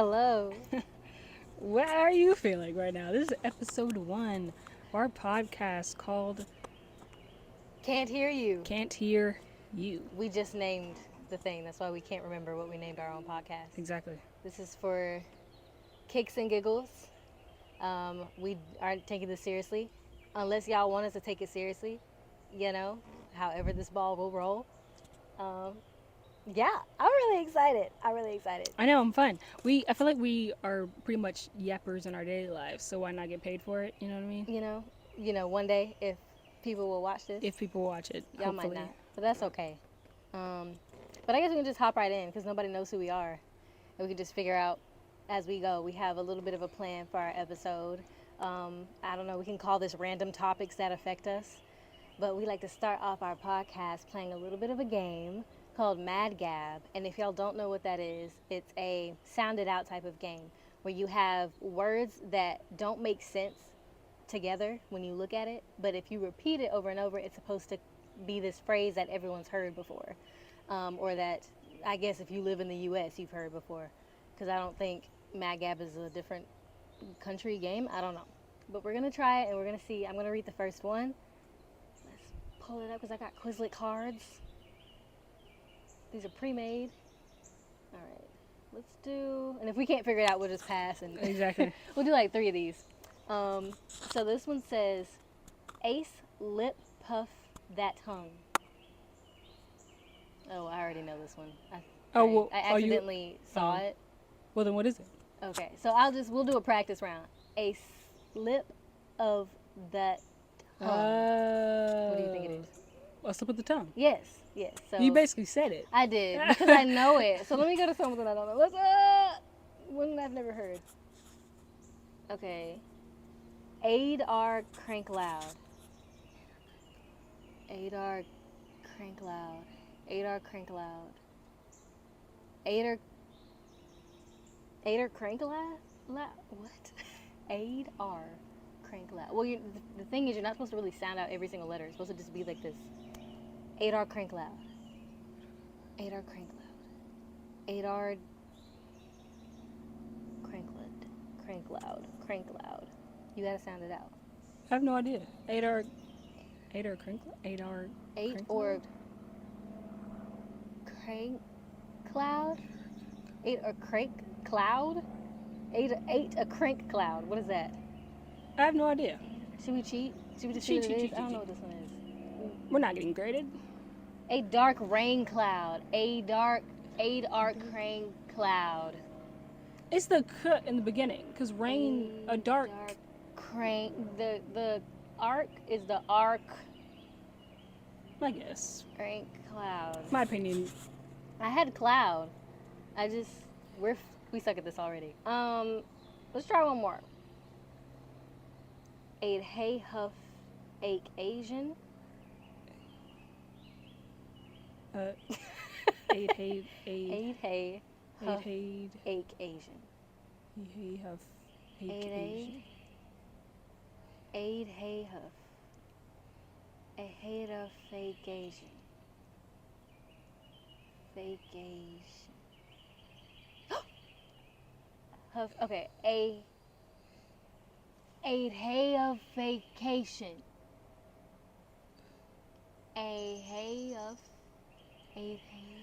Hello. What are you feeling right now? This is episode 1 of our podcast called Can't hear you. Can't Hear You. We just named the thing. That's why we can't remember what we named our own podcast. Exactly. This is for kicks and giggles. We aren't taking this seriously. Unless y'all want us to take it seriously. However this ball will roll. Yeah, I'm really excited. I know, I'm fun. I feel like we are pretty much yappers in our daily lives, so why not get paid for it? You know what I mean? One day if people will watch this. If people watch it, Y'all hopefully. might not, but that's okay. But I guess we can just hop right in because nobody knows who we are. And we can just figure out as we go. We have a little bit of a plan for our episode. I don't know, we can call this random topics that affect us. But we like to start off our podcast playing a little bit of a game called Mad Gab. And if y'all don't know what that is, it's a sounded out type of game where you have words that don't make sense together when you look at it, but if you repeat it over and over, it's supposed to be this phrase that everyone's heard before, or that I guess if you live in the U.S. you've heard before, because I don't think Mad Gab is a different country game. I don't know, but we're gonna try it and we're gonna see. I'm gonna read the first one. Let's pull it up because I got Quizlet cards. These are pre-made. All right, let's do. And if we can't figure it out, we'll just pass and Exactly. we'll do like 3 of these. So this one says, Ace lip puff that tongue. Oh, I already know this one. I accidentally saw it. Well, then what is it? Okay, so we'll do a practice round. A slip of that tongue. What do you think it is? A slip of the tongue. Yes. So You basically said it. I did because I know it. So let me go to something I don't know. What's one I've never heard? Okay. Adar crank loud. Adar crank loud. Adar crank loud. Adar crank loud? What? Adar crank loud. Well, the thing is, you're not supposed to really sound out every single letter. It's supposed to just be like this. Adar crank loud. Adar crank loud. Adar crank loud. Crank loud. You gotta sound it out. I have no idea. Adar Crinkle? Adar Eight Crinkle? or crank cloud? Eight or crank cloud? Eight a crank cloud. What is that? I have no idea. Should we cheat? Should we just Cheat, see what it cheat, is? I don't cheat. know what this one is. We're not getting graded. A dark rain cloud. A dark crank cloud. It's the cut in the beginning, because rain, a dark. Crank. The arc is the arc I guess. crank cloud. My opinion. I had cloud. We suck at this already. Let's try one more. Aid hey huff ache Asian. Aid hey Aid hey huff aid ache Asian. he have Aid Asian. Aid hey huff. A hate of fake Asian. Fake Asian. Huff, okay, a hay of vacation. A hay of a hay.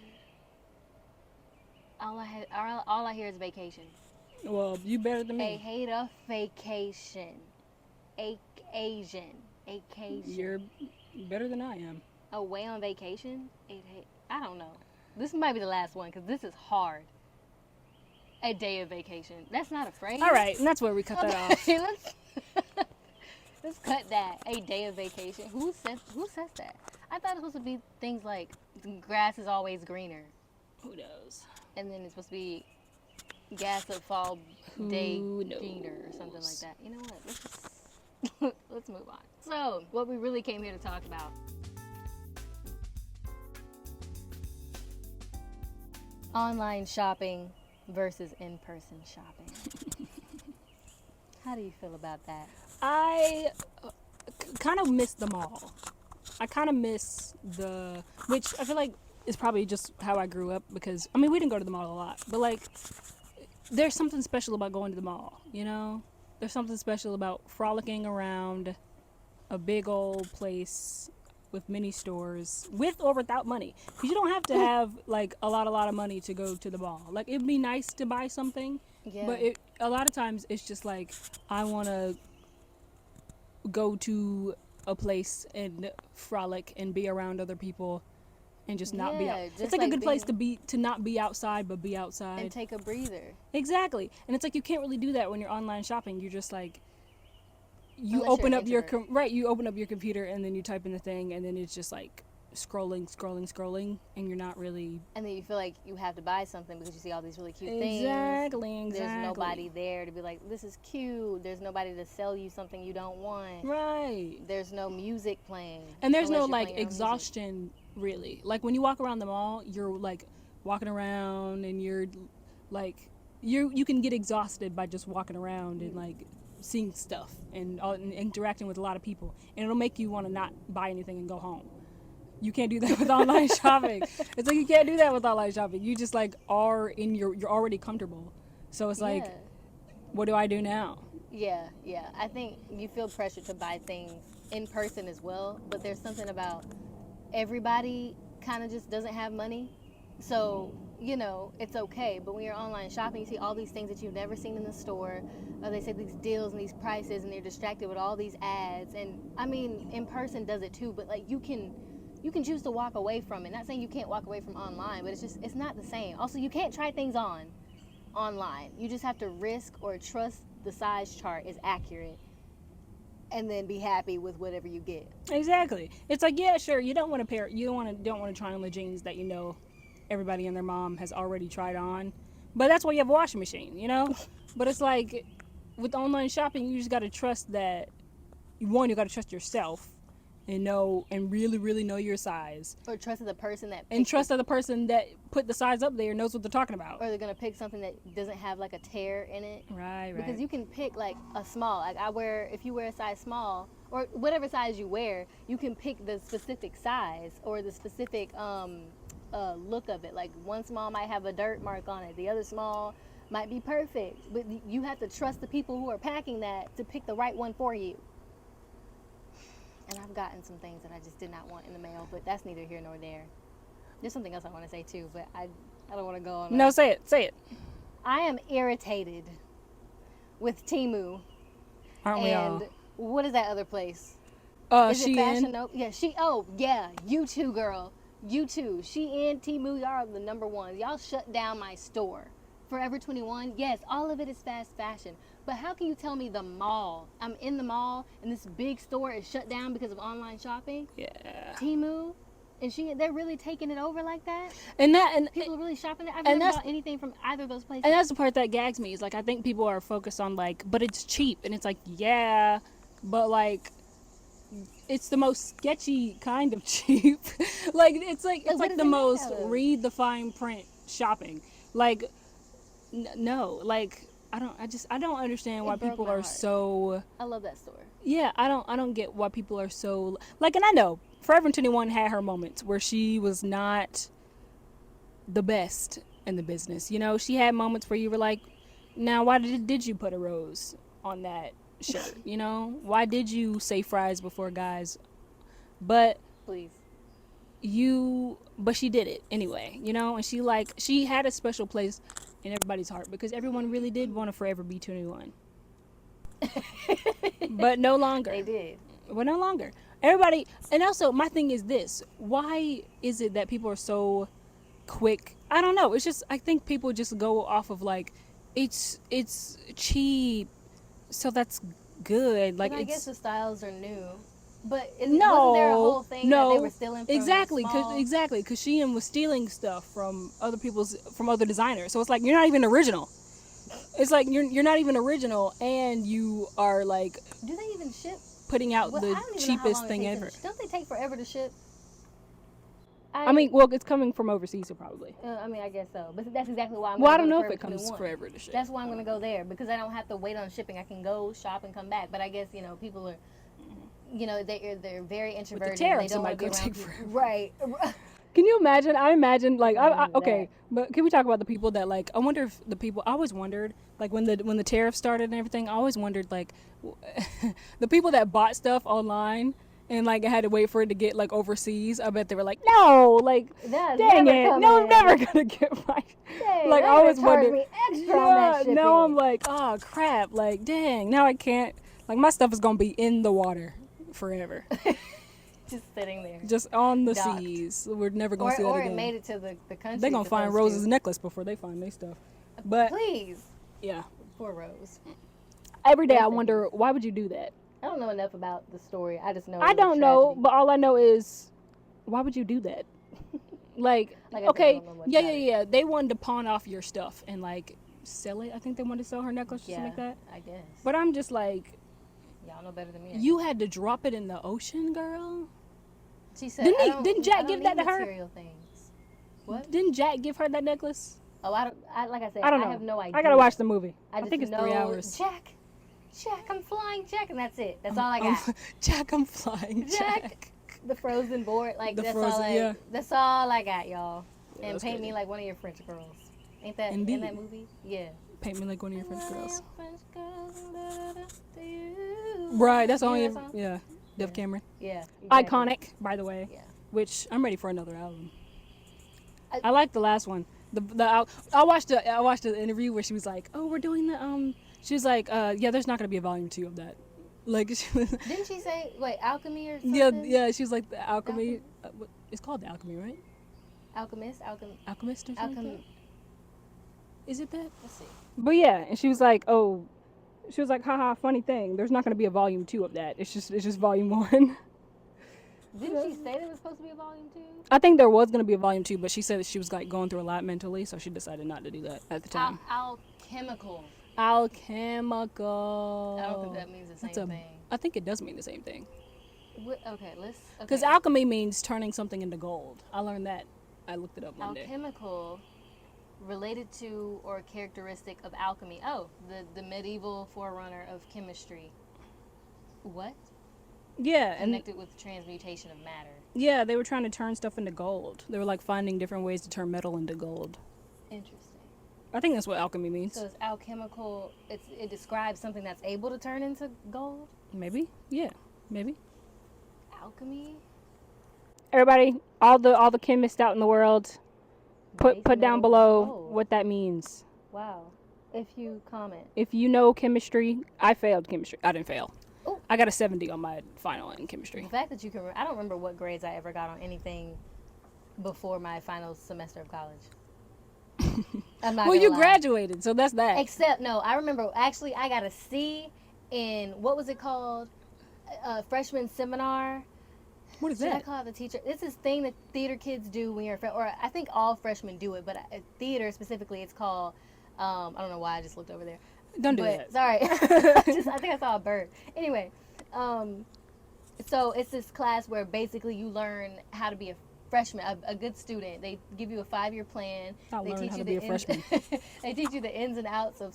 All I hear is vacation. Well, you better than A me. hate of vacation. Asian. Occasion. You're better than I am. Away on vacation? I don't know. This might be the last one because this is hard. A day of vacation. That's not a phrase. All right, and that's where we cut that off. Let's cut that. A day of vacation. Who says that? I thought it was supposed to be things like grass is always greener, Who knows? and then it's supposed to be gas of fall day Who greener or something like knows? that. You know what? Let's just let's move on. So, what we really came here to talk about. Online shopping versus in-person shopping. How do you feel about that? I kind of miss them all. I kind of miss which I feel like is probably just how I grew up because, I mean, we didn't go to the mall a lot, but like, there's something special about going to the mall, you know? There's something special about frolicking around a big old place with many stores, with or without money. Because you don't have to have, like, a lot of money to go to the mall. Like, it'd be nice to buy something, but a lot of times it's just like, I want to go to a place and frolic and be around other people and just not be out. It's like a good place to not be outside, but be outside and take a breather. Exactly. And it's like you can't really do that when you're online shopping. You're just like, you open up your computer and then you type in the thing and then it's just like scrolling, and you're not really. And then you feel like you have to buy something because you see all these really cute things. Exactly. There's nobody there to be like, this is cute. There's nobody to sell you something you don't want. Right. There's no music playing. And there's no like exhaustion really. Like when you walk around the mall, you're like walking around and you're like, you can get exhausted by just walking around and like seeing stuff and interacting with a lot of people, and it'll make you want to not buy anything and go home. You can't do that with online shopping. It's like you can't do that with online shopping. You just like you're already comfortable. So it's like, what do I do now? Yeah. I think you feel pressure to buy things in person as well, but there's something about everybody kind of just doesn't have money. So, you know, it's okay. But when you're online shopping, you see all these things that you've never seen in the store. They say these deals and these prices, and they're distracted with all these ads. And I mean, in person does it too, but like you can choose to walk away from it. Not saying you can't walk away from online, but it's not the same. Also, you can't try things on online. You just have to risk or trust the size chart is accurate, and then be happy with whatever you get. Exactly. It's like, yeah, sure, you don't want to try on the jeans that you know everybody and their mom has already tried on, but that's why you have a washing machine, you know. But it's like with online shopping, you just got to trust that you got to trust yourself and really know your size, or trust the person that put the size up there knows what they're talking about. Or they're gonna pick something that doesn't have like a tear in it. Right. Because you can pick like a small. Like if you wear a size small or whatever size you wear, you can pick the specific size or the specific look of it. Like one small might have a dirt mark on it, the other small might be perfect. But you have to trust the people who are packing that to pick the right one for you. And I've gotten some things that I just did not want in the mail, but that's neither here nor there. There's something else I want to say too, but I don't want to go on. No, say it. I am irritated with Temu. Aren't we all? And what is that other place? Is it Fashion Nova? Yeah, you too, girl. You too. Shein, Temu, y'all are the number ones. Y'all shut down my store. Forever 21, yes, all of it is fast fashion. But how can you tell me the mall? I'm in the mall and this big store is shut down because of online shopping? Yeah. Temu and they're really taking it over like that? And people are really shopping there? I've never bought anything from either of those places. And that's the part that gags me. Is like I think people are focused on like, but it's cheap. And it's like, yeah, but like it's the most sketchy kind of cheap. Like it's like the most read the fine print shopping. Like no, like I don't understand why people are so. I love that store. Yeah, I don't get why people are so like, and I know Forever 21 had her moments where she was not the best in the business. You know, she had moments where you were like, now why did you put a rose on that shirt? You know, why did you say fries before guys? But please. But she did it anyway, you know, and she had a special place in everybody's heart because everyone really did want to forever be 21. But no longer. They did. But no longer. Everybody, and also my thing is this, why is it that people are so quick? I don't know. It's just, I think people just go off of like, it's cheap, so that's good. Like, I guess the styles are new. But wasn't there a whole thing that they were stealing from exactly, because Shein was stealing stuff from other designers. So it's like, you're not even original. It's like you're not even original, and you are like. Do they even ship? Putting out the cheapest thing ever. Don't they take forever to ship? I mean, well, it's coming from overseas, so probably. I guess so. But that's exactly why I'm. Well, I don't know if it comes forever to ship. That's why I'm going to go there because I don't have to wait on shipping. I can go shop and come back. But I guess people are. They're very introverted. With the tariffs, they don't it might want to be go around take forever. Right. Can you imagine? I imagine like okay, That. but can we talk about the people that like? I wonder if the people. I always wondered like when the tariffs started and everything. I always wondered like the people that bought stuff online and like had to wait for it to get like overseas. I bet they were like, no, like That's dang never it, no, I'm coming. never gonna get my. Dang, Like they I always would charge wondered. me extra on that shipping. Now I'm like, oh crap, like dang, now I can't. Like my stuff is gonna be in the water forever, Just sitting there. just on the Docked. seas. We're never gonna see that Or again. it made it to the country. They're gonna it's find supposed Rose's to. necklace before they find their stuff. But Please. yeah, Poor Rose. every day I Listen. wonder why would you do that? I don't know enough about the story. I just know. I don't know, but all I know is why would you do that? Like, Like I said, I okay, don't know much yeah, about it. yeah. They wanted to pawn off your stuff and like sell it. I think they wanted to sell her necklace or something like that. I guess. But I'm just like, Y'all know better than me. you had to drop it in the ocean, girl. She said. Didn't Jack give that to her? Material things. What? Didn't Jack give her that necklace? Oh, I don't. Like I said, I don't know. have no idea. I gotta watch the movie. I just think it's know 3 hours. Jack, I'm flying Jack, and that's it. That's all I got. Jack, I'm flying. Jack. The frozen board, like The that's frozen- all. yeah. That's all I got, y'all. Yeah, And that's paint me crazy. like one of your French girls. Ain't that Indeed. in that movie? Yeah. Paint me like one of your French girls. French girls, do you? Right, that's You all. know Yeah, that song? yeah. Def Cameron. Yeah. exactly. Iconic, by the way. Yeah. Which I'm ready for another album. I- I like the last one. I watched the interview where she was like, "Oh, we're doing the." She was like, "Yeah, there's not gonna be a volume 2 of that." Like, she was, Didn't she say alchemy or something? yeah. She was like the alchemy. It's called the alchemy, right? Alchemist, Alchemist or something. Like that? Is it that? Let's see. But yeah, and she was like, "Oh," she was like, "Haha, funny thing. There's not gonna be a volume 2 of that. It's just volume 1." Didn't she say there was supposed to be a volume 2? I think there was gonna be a volume 2, but she said that she was like going through a lot mentally, so she decided not to do that at the time. Alchemical. Alchemical. I don't think that means the same thing. I think it does mean the same thing. Okay, let's. Because Okay. alchemy means turning something into gold. I learned that. I looked it up one day. Alchemical, related to or characteristic of alchemy. Oh, the medieval forerunner of chemistry. What? Yeah, and Connected with transmutation of matter. yeah, they were trying to turn stuff into gold. They were like finding different ways to turn metal into gold. Interesting. I think that's what alchemy means. So it's alchemical. It describes something that's able to turn into gold. Maybe. Yeah. Maybe. Alchemy. Everybody, all the chemists out in the world, put Base down metal below gold. what that means. Wow. If you comment. If you know chemistry, I failed chemistry. I didn't fail. Ooh. I got a 70 on my final in The chemistry. fact that you can, I don't remember what grades I ever got on anything before my final semester of college. I'm not Well, gonna you lie. graduated, so that's that. Except, no, I remember actually I got a C in, what was it called? Freshman seminar. What is Should I that? call out the teacher? It's this thing that theater kids do when you're or I think all freshmen do it, but theater specifically, it's called, I don't know why I just looked over there. Don't do But, that. sorry. I think I saw a bird. Anyway, so it's this class where basically you learn how to be a freshman, a good student. They give you a 5-year plan. I'll They learn teach how you to be the a freshman. they teach you the ins and outs of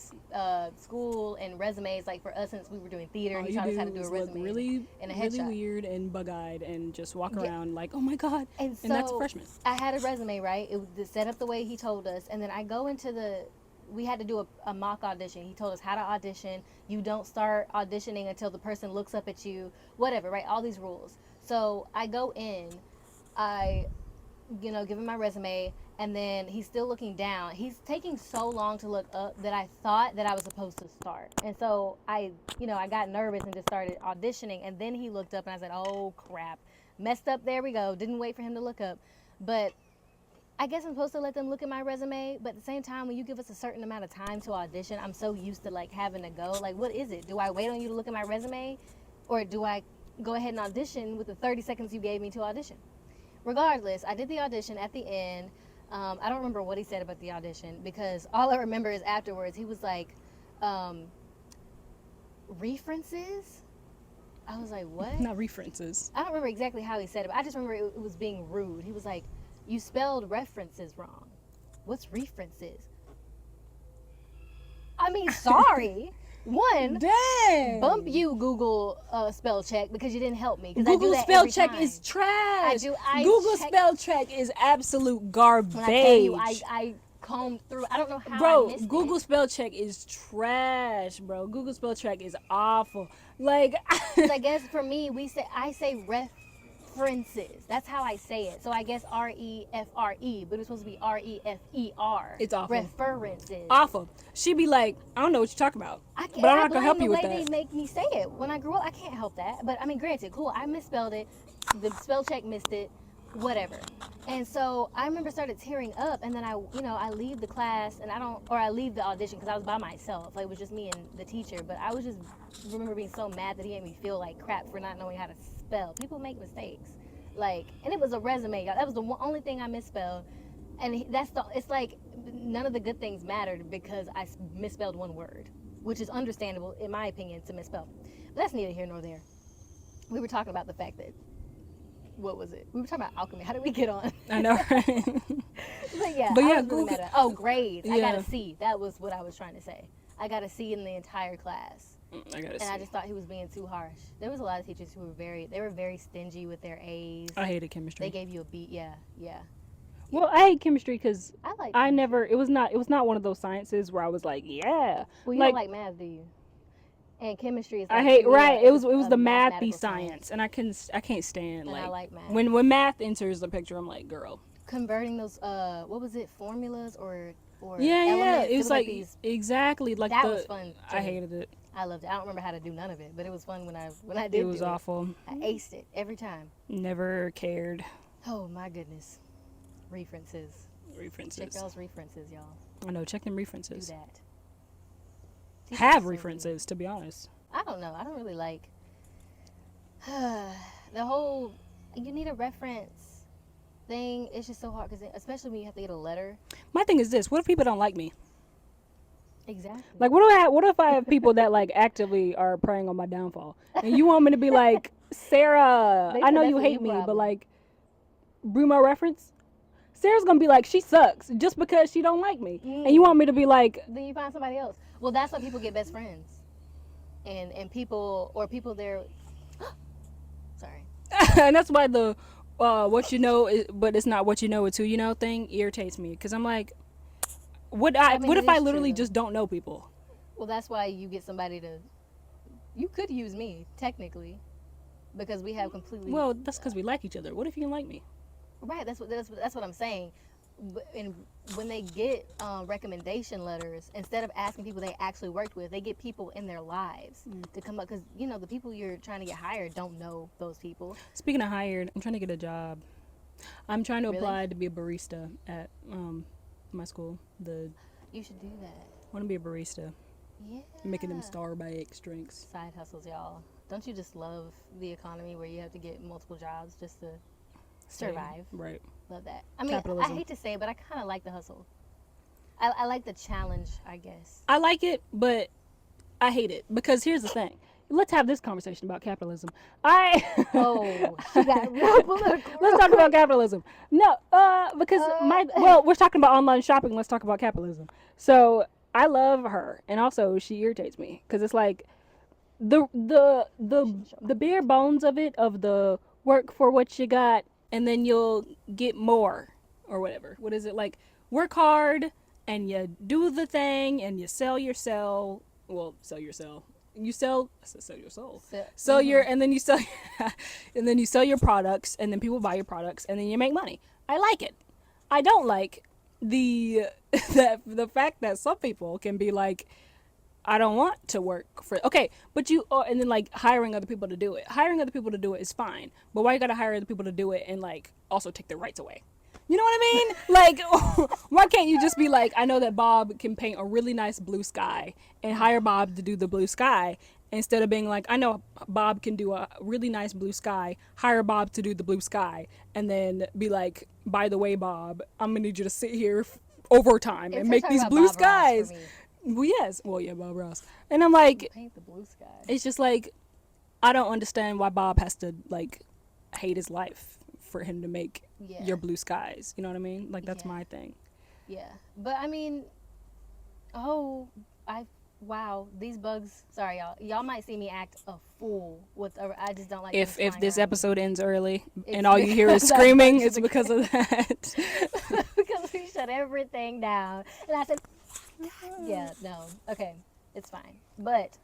school and resumes. Like for us, since we were doing theater, All he you taught us how to do do a is look resume really, and a really headshot. weird and bug-eyed and just walk Yeah. around like, oh my god, And so that's a freshman. I had a resume, right? It was set up the way he told us, and then I go into we had to do a mock audition. He told us how to audition. You don't start auditioning until the person looks up at you, whatever, right? All these rules. So I go in, I, give him my resume, and then he's still looking down. He's taking so long to look up that I thought that I was supposed to start. And so I got nervous and just started auditioning, and then he looked up and I said, oh crap, messed up, there we go. Didn't wait for him to look up. But I guess I'm supposed to let them look at my resume, but at the same time, when you give us a certain amount of time to audition, I'm so used to like having to go. Like, what is it? Do I wait on you to look at my resume, or do I go ahead and audition with the 30 seconds you gave me to audition? Regardless, I did the audition. At the end, I don't remember what he said about the audition, because all I remember is afterwards he was like, references? I was like, what? Not references. I don't remember exactly how he said it, but I just remember it was being rude. He was like, you spelled references wrong. What's references? I mean, sorry. One, Dang. bump you, Google spell check, because you didn't help me. 'Cause Google I do that spell every check time. is trash. I Google check- spell check is absolute garbage. When I tell you, I combed through. I don't know how I Bro, missed Google it. spell check is trash, bro. Google spell check is awful. Like, 'Cause I guess for me, I say references. That's how I say it. So I guess REFRE, but it's supposed to be REFER. It's awful. References. awful. She be like, I don't know what you're talking about, I can't, but I'm I not gonna help blame you with the way that. they make me say it. When I grew up, I can't help that. But I mean, granted, cool. I misspelled it. The spell check missed it. Whatever. And so I remember started tearing up, and then I leave the class, and I leave the audition because I was by myself. Like, it was just me and the teacher. But I was just remember being so mad that he made me feel like crap for not knowing how to spell. People make mistakes. Like, and it was a resume. That was the only thing I misspelled. And it's like none of the good things mattered because I misspelled one word, which is understandable, in my opinion, to misspell. But that's neither here nor there. We were talking about the fact that, what was it? We were talking about alchemy. How did we get on? I know, right? But yeah, But yeah, I was really mad at, oh, grades. I got Yeah. a C. That was what I was trying to say. I got a C in the entire class. I gotta And see. I just thought he was being too harsh. There was a lot of teachers who were very stingy with their A's. I hated chemistry. They gave you a B. Yeah. Well, I hate chemistry because I like. I never. It was not one of those sciences where I was like, yeah. Well, you like- don't like math, do you? And chemistry is. I Like, hate to me, right. It was a the mathy mathematical science, and I can't stand And I like math. when math enters the picture. I'm like, girl. Converting those what was it, formulas or Yeah. elements? It was like these. exactly like That the. was fun. to I me. hated it. I loved it. I don't remember how to do none of it, but it was fun when I did. It was do awful. I aced it every time. Never cared. Oh my goodness. References. Check References. those references, y'all. I know. Check them Do references. that. Teachers are Have so weird. references, to be honest. I don't know. I don't really like the whole. You need a reference thing. It's just so hard because, especially when you have to get a letter. My thing is this: what if people don't like me? Exactly. Like, what if I have people that like actively are preying on my downfall, and you want me to be like, Sarah, They I said know that's you a hate you me, but problem. like, Bruno reference. Sarah's gonna be like, she sucks just because she don't like me, and you want me to be like, Then you find somebody else. Well, that's why people get best friends, and people there. Sorry. and that's why the what you know, but it's not what you know, it's who you know thing irritates me because I'm like, what mean, what it if I is literally true, though. just don't know people? Well, that's why you get somebody to. You could use me technically, because we have completely. Well, that's because we like each other. What if you didn't like me? Right. That's what I'm saying. And when they get recommendation letters, instead of asking people they actually worked with, they get people in their lives to come up, because the people you're trying to get hired don't know those people. Speaking of hired, I'm trying to get a job. I'm trying to Really? apply to be a barista at my school. You should do that. Want to be a barista, Yeah. making them Starbucks drinks. Side hustles, y'all. Don't you just love the economy where you have to get multiple jobs just to survive? Right. Love that. I mean, Capitalism. I hate to say it, but I kind of like the hustle. I like the challenge, I guess. I like it, but I hate it because here's the thing. Let's have this conversation about capitalism. Oh, she got real political. Let's talk about capitalism. No, because we're talking about online shopping. Let's talk about capitalism. So I love her, and also she irritates me because it's like the bare bones of it, of the work for what you got, and then you'll get more or whatever. What is it like? Work hard and you do the thing and you sell your soul. Well, sell your soul. You sell your soul. Sell your and then you sell and then you sell your products, and then people buy your products, and then you make money. I like it. I don't like the fact that some people can be like, I don't want to work for but you and then like hiring other people to do it. Hiring other people to do it is fine, but why you gotta hire other people to do it and like also take their rights away? You know what I mean? Like, why can't you just be like, I know that Bob can paint a really nice blue sky, and hire Bob to do the blue sky, instead of being like, I know Bob can do a really nice blue sky, hire Bob to do the blue sky, and then be like, by the way, Bob, I'm gonna need you to sit here overtime and make these blue skies. Well, yes. Well, yeah, Bob Ross. And I'm like, Paint the blue sky. it's just like, I don't understand why Bob has to like hate his life for him to make your blue skies. You know what I mean? Like, that's my thing. Yeah, but I mean, wow, these bugs. Sorry, y'all. Y'all might see me act a fool with. I just don't like. If things this flying around me. episode ends early It's and all you hear is because I screaming, punched it's the because of that. because we shut everything down, and I said, yeah, no, okay, it's fine. But,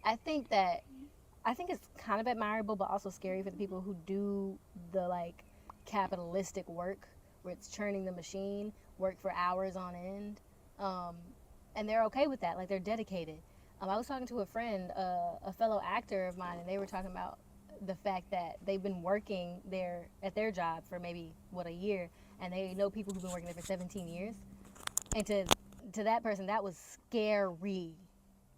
I think it's kind of admirable, but also scary for the people who do the like capitalistic work where it's churning the machine, work for hours on end, and they're okay with that. Like they're dedicated. I was talking to a friend, a fellow actor of mine, and they were talking about the fact that they've been working there at their job for maybe a year, and they know people who've been working there for 17 years, and to that person that was scary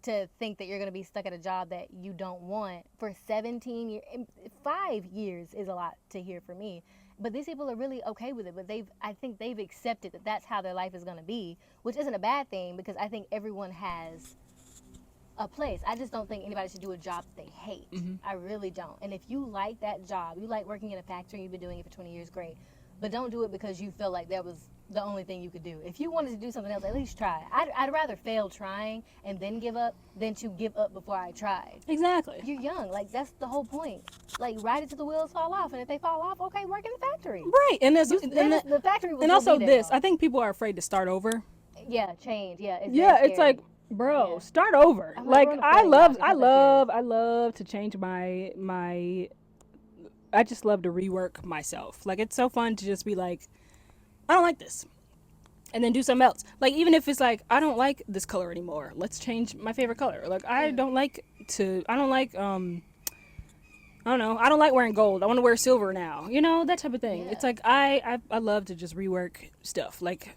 to think that you're going to be stuck at a job that you don't want for 17 years. 5 years is a lot to hear for me, but these people are really okay with it. But I think they've accepted that that's how their life is going to be, which isn't a bad thing because I think everyone has a place. I just don't think anybody should do a job that they hate. I really don't. And if you like that job, you like working in a factory, you've been doing it for 20 years, great. But don't do it because you feel like that was the only thing you could do. If you wanted to do something else, at least try. I'd rather fail trying and then give up than to give up before I tried. Exactly. You're young. Like, that's the whole point. Like, ride it till the wheels fall off. And if they fall off, okay, work in the factory. Right. And there's The factory will and still also be there, this, though. I think people are afraid to start over. Yeah, change. Yeah, it's Yeah, very it's scary. like, bro, Yeah. start over. I'm Like we're on a floating dock. It's nothing I love to change my I just love to rework myself. Like it's so fun to just be like, I don't like this. And then do something else. Like even if it's like I don't like this color anymore. Let's change my favorite color. Like I don't like I don't know. I don't like wearing gold. I want to wear silver now. You know, that type of thing. Yeah. It's like I love to just rework stuff. Like,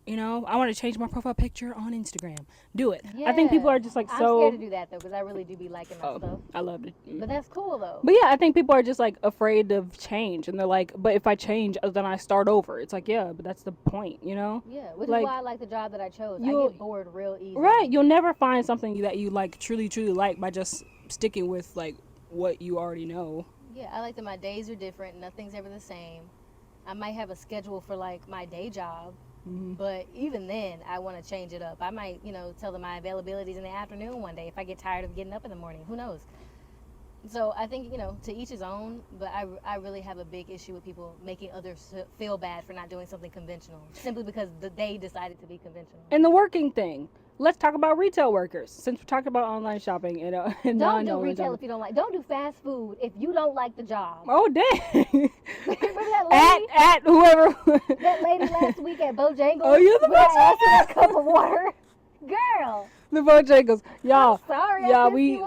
you know, I want to change my profile picture on Instagram. Do it. I think people are just like I'm so. scared to do that though, because I really do be liking my stuff. I love it. But that's cool though. But yeah, I think people are just like afraid of change, and they're like, but if I change, then I start over. It's like, yeah, but that's the point, you know? Yeah, which like, is why I like the job that I chose. I you'll- get bored real easy. Right. You'll never find something that you like truly like by just sticking with like what you already know. Yeah, I like that my days are different. Nothing's ever the same. I might have a schedule for like my day job, but even then, I want to change it up. I might, tell them my availabilities in the afternoon one day if I get tired of getting up in the morning. Who knows? So I think, to each his own, but I really have a big issue with people making others feel bad for not doing something conventional simply because they decided to be conventional. And the working thing. Let's talk about retail workers, since we're talking about online shopping and Don't do non-online retail shopping. if you don't like. Don't do fast food if you don't like the job. Oh dang! Remember that lady? at whoever. That lady last week at Bojangles. Oh, you're the when I asked her Bojangles. a cup of water. Girl. The Bojangles, y'all. Sorry. Yeah, I pissed you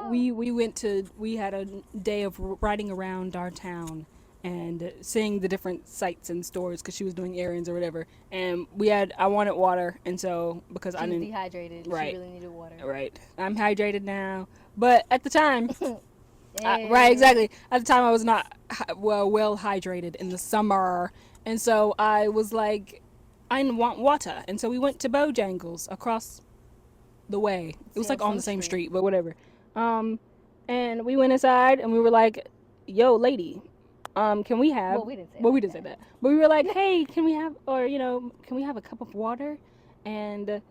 off. we had a day of riding around our town and seeing the different sites and stores because she was doing errands or whatever. And I wanted water, and so because I She was didn't. dehydrated. Right. She really needed water. Right, I'm hydrated now, but at the time. Yeah. Right, exactly. At the time, I was not well hydrated in the summer, and so I was like, I want water, and so we went to Bojangles across the way. It was like on the same street, but whatever. And we went inside, and we were like, "Yo, lady, can we have?" Well, we didn't say Well, we that. didn't say that, but we were like, "Hey, can we have, or can we have a cup of water?" And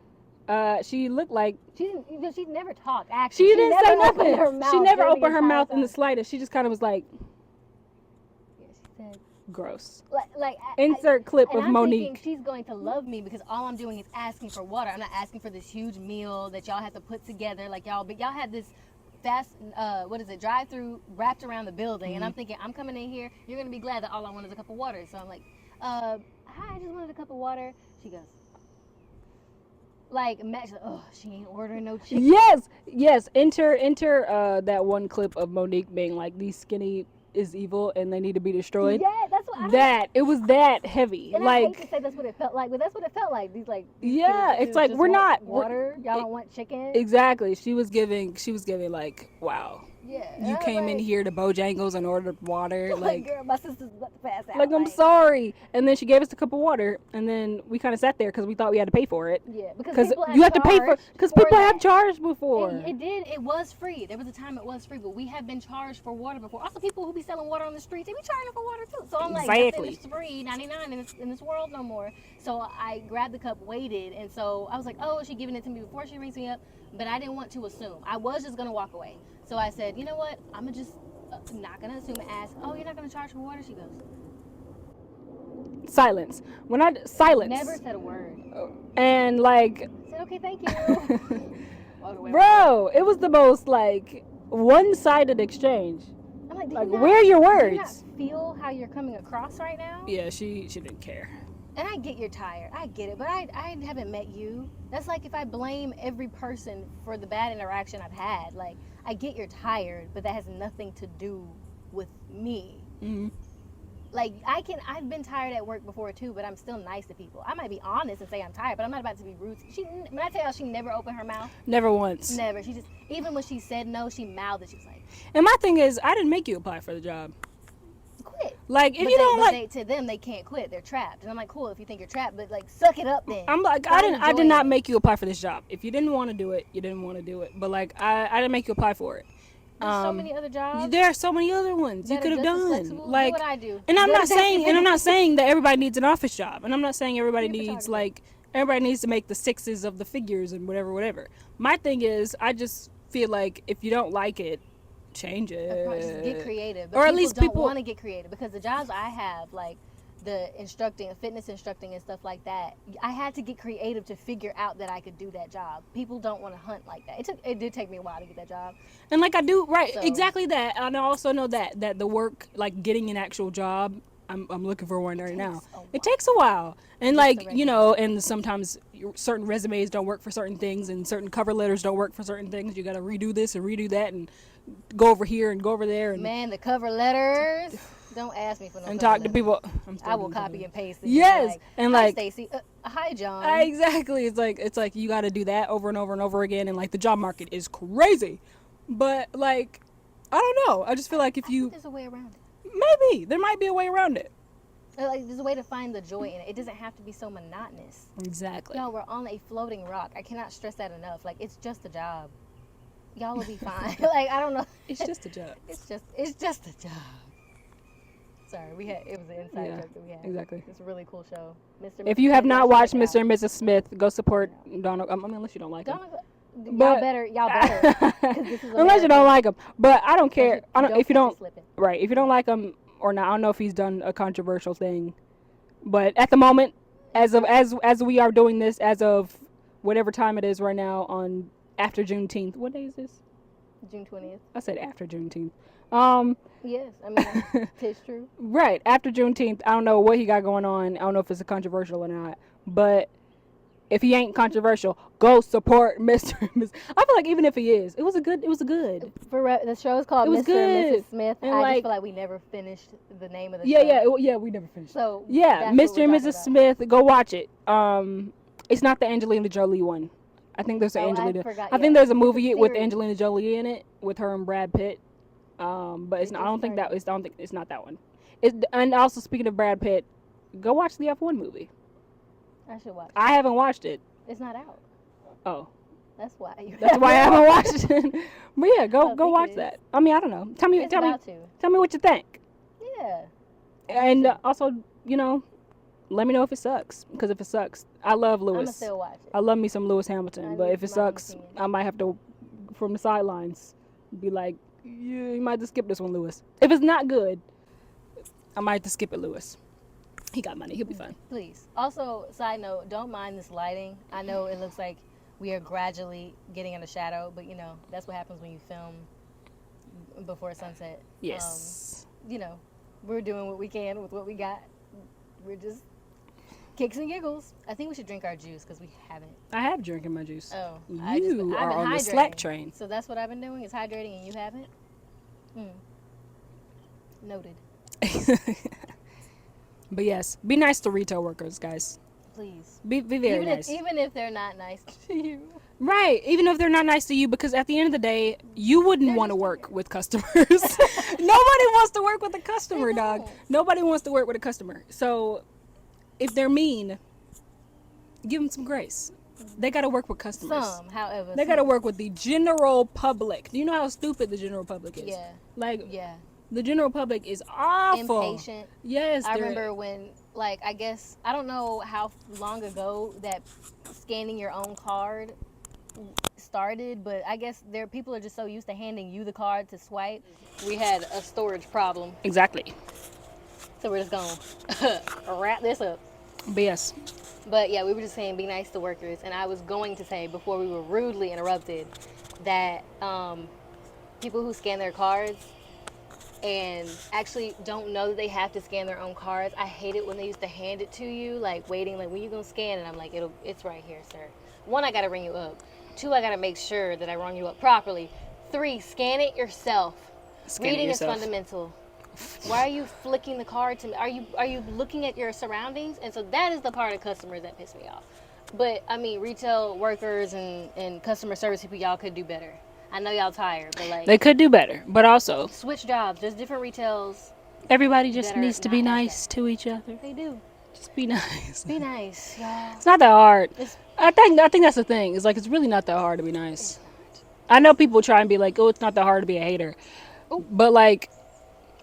she looked like. She didn't. She never talked. Actually, She didn't say never opened nothing. her mouth She never during the opened her entire mouth in the time. slightest. She just kind of was like, Yeah, she said, gross. Insert clip and of I'm Monique. thinking she's going to love me because all I'm doing is asking for water. I'm not asking for this huge meal that y'all have to put together. Like y'all have this fast, drive-through wrapped around the building, and I'm thinking I'm coming in here. You're gonna be glad that all I want is a cup of water. So I'm like, hi, I just wanted a cup of water. She goes, like, imagine, she ain't ordering no chicken. Yes. Enter that one clip of Monique being like, "These skinny is evil and they need to be destroyed." Yeah, that's what It was that heavy. And I hate to say that's what it felt like, but that's what it felt like. These Yeah, kids it's like, just we're want not- water. Y'all don't want chicken. Exactly. She was giving like, wow. Yeah, You came in here to Bojangles and ordered water. Like, girl, my sister's about to pass out. Like, I'm sorry. And then she gave us a cup of water, and then we kind of sat there because we thought we had to pay for it. Yeah, because Because people you have to pay for, charged because people have that. charged before. It was free. There was a time it was free, but we have been charged for water before. Also, people who be selling water on the streets, they be charging for water too. So I'm like, Exactly. It's $3.99 in this world no more. So I grabbed the cup, waited, and so I was like, oh, is she giving it to me before she rings me up? But I didn't want to assume. I was just gonna walk away. So I said, you know what? I'm gonna just not gonna assume and ask. Oh, you're not gonna charge for water? She goes, Silence. Silence. never said a word. And like, I said, okay, thank you. Walked away. bro, it was the most like one-sided exchange. I'm like, Like, where are your do you words? not feel how you're coming across right now? Yeah, she didn't care. And I get you're tired. I get it. But I haven't met you. That's like if I blame every person for the bad interaction I've had. Like, I get you're tired, but that has nothing to do with me. Mm-hmm. Like, I've been tired at work before too, but I'm still nice to people. I might be honest and say I'm tired, but I'm not about to be rude. When I tell you, she never opened her mouth. Never once. Never. She just, even when she said no, she mouthed it. She was like, And my thing is, I didn't make you apply for the job. quit. Like, if But you don't like, to them, they can't quit. They're trapped. And I'm like, cool if you think you're trapped, but like, suck it up then. I'm like, Start I did not enjoying it. make you apply for this job. If you didn't want to do it, you didn't want to do it. But like, I didn't make you apply for it. There's so many other jobs. There are so many other ones you that could are have just as done. flexible. Like, Do what I do. and I'm Go not to saying, and I'm not Best saying that everybody needs an office job, and I'm not saying everybody You're a needs photographer. like everybody needs to make the sixes of the figures and whatever. My thing is, I just feel like if you don't like it, change it. Just get creative. But Or at people least don't people- want to get creative because the jobs I have, like the fitness instructing and stuff like that, I had to get creative to figure out that I could do that job. People don't want to hunt like that. It did take me a while to get that job. And like I do, right, So- exactly that. And I also know that the work, like getting an actual job, I'm looking for one right now. It takes a while. And Just like, the you know, and sometimes certain resumes don't work for certain things and certain cover letters don't work for certain things. You got to redo this and redo that and go over here and go over there and Man, the cover letters. Don't ask me for no. and cover talk to letters. people. I'm still I will doing cover copy letters. and paste it. Yes, and hi, like- Stacy. Hi, John. Exactly. It's like you got to do that over and over and over again, and like the job market is crazy. But like, I don't know. I just feel like if I think you there's a way around it. maybe there might be a way around it. Like there's a way to find the joy in it. It doesn't have to be so monotonous. Exactly. Y'all, we're on a floating rock. I cannot stress that enough. Like it's just a job. Y'all will be fine. Like I don't know. It's just a job. It's just a job. Sorry, it was an inside Yeah, joke that we had. exactly. It's a really cool show. Mr. If you have not watched Mr. and Smith, Mrs. Smith, go support Donald. I mean, unless you don't like him. y'all But- better. 'Cause this is Unless you don't America. like him. But I don't care. I don't, if you catch don't, it slipping. right? If you don't like him or not, I don't know if he's done a controversial thing. But at the moment, as we are doing this, as of whatever time it is right now, on after Juneteenth. What day is this? June 20th. I said after Juneteenth. Yes, I mean it's true. Right after Juneteenth. I don't know what he got going on. I don't know if it's a controversial or not. But if he ain't controversial, go support Mr. and Mrs. I feel like even if he is, it was a good. The show is called It was Mr. good. and Mrs. Smith. And I like- just feel like we never finished the name of the Yeah, show. yeah, we never finished. So Yeah, that's what Mr. and we're Mrs. talking Smith, go watch it. It's not the Angelina Jolie one. I think there's an Oh, I Angelina. forgot, I think yeah. there's a It's a movie with series. Angelina Jolie in it with her and Brad Pitt. But it's not. I don't think It's that. I don't think it's not that one. And also speaking of Brad Pitt, go watch the F1 movie. about. I should watch. I haven't watched it. It's not out. Oh, That's why. that's why I haven't watched it. But yeah, go I think watch it is. that. I mean, I don't know. Tell me It's about to. what you think. Yeah. And also, you know, let me know if it sucks. Because if it sucks, I love I'm gonna Lewis. still watch it. I love me some Lewis Hamilton. I But need if it my own sucks, opinion. I might have to, from the sidelines, be like, yeah, you might have to skip this one, Lewis. If it's not good, I might have to skip it, Lewis. He got money. He'll be fine. Please. Also, side note, don't mind this lighting. I know it looks like we are gradually getting in the shadow, but you know, that's what happens when you film before sunset. Yes. You know, we're doing what we can with what we got. We're just kicks and giggles. I think we should drink our juice because we haven't. I have drinking my juice. Oh, You I've been are on the hydrating. slack train. So that's what I've been doing is hydrating, and you haven't. Noted. But yes, be nice to retail workers, guys. Please. Be very Even nice. even if they're not nice to you. Right, even if they're not nice to you, because at the end of the day, you wouldn't They're want to just work with customers. Nobody wants to work with a customer, They dog. don't. Nobody wants to work with a customer. So, if they're mean, give them some grace. They got to work with customers. Some, however. They got to work with the general public. Do you know how stupid the general public is? Yeah. Like, Yeah. The general public is awful. impatient. Yes, I they're- remember when, like, I guess, I don't know how long ago that scanning your own card started, but I guess people are just so used to handing you the card to swipe. We had a storage problem, Exactly. so we're just gonna wrap this up. But yes, But yeah, we were just saying be nice to workers, and I was going to say before we were rudely interrupted that people who scan their cards and actually don't know that they have to scan their own cards. I hate it when they used to hand it to you, like waiting, like when you gonna scan, and I'm like, it's right here, sir. 1, I gotta ring you up. 2, I gotta make sure that I rung you up properly. 3, scan it yourself. Scan it Reading yourself. is fundamental. Why are you flicking the card to me? Are you looking at your surroundings? And so that is the part of customers that piss me off. But I mean, retail workers and customer service people, y'all could do better. I know y'all tired, but like they could do better. But also, switch jobs. There's different retails. everybody just Better needs to not be have nice to each other. They do. Just be nice. Be nice, y'all. It's not that hard. It's I think that's the thing. It's like it's really not that hard to be nice. I know people try and be like, "Oh, it's not that hard to be a hater," but like,